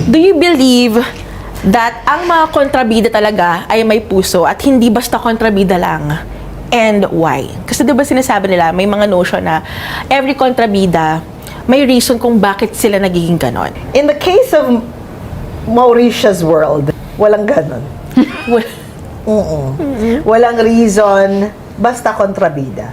Do you believe that ang mga kontrabida talaga ay may puso at hindi basta kontrabida lang? And why? Kasi diba sinasabi nila, may mga notion na every kontrabida, may reason kung bakit sila nagiging ganon. In the case of Mauritius World, walang ganon. Walang reason, basta kontrabida.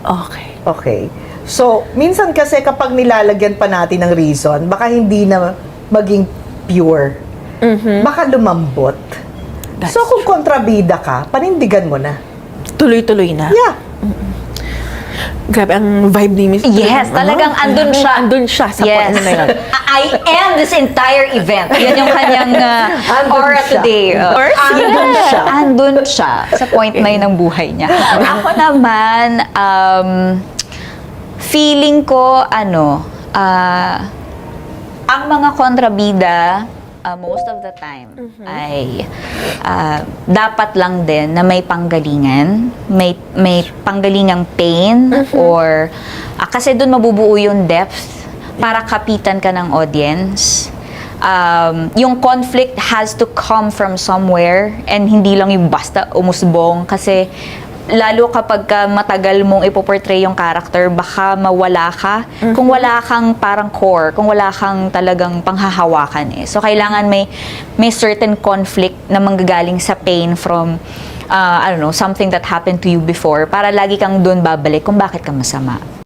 Okay. Okay. So, minsan kasi kapag nilalagyan pa natin ng reason, baka hindi na maging pure. Baka lumambot. That's So, kung kontrabida ka, panindigan mo na. Tuloy-tuloy na. Yeah. Grabe, ang vibe ni Miss. Yes, talagang andun siya. Andun siya sa Yes. point na yun. I am this entire event. Yan yung kanyang Andun aura siya. today. Andun siya. Andun siya sa point na yun ng buhay niya. Ako naman, feeling ko, ang mga kontrabida, most of the time, ay dapat lang din na may panggalingan, may panggalingang pain, or kasi doon mabubuo yung depth para kapitan ka ng audience. Yung conflict has to come from somewhere and hindi lang yung basta umusbong kasi lalo kapag matagal mong ipoportray yung character, baka mawala ka. Kung wala kang parang core, kung wala kang talagang panghahawakan eh. So, kailangan may certain conflict na manggagaling sa pain from, something that happened to you before para lagi kang doon babalik kung bakit ka masama.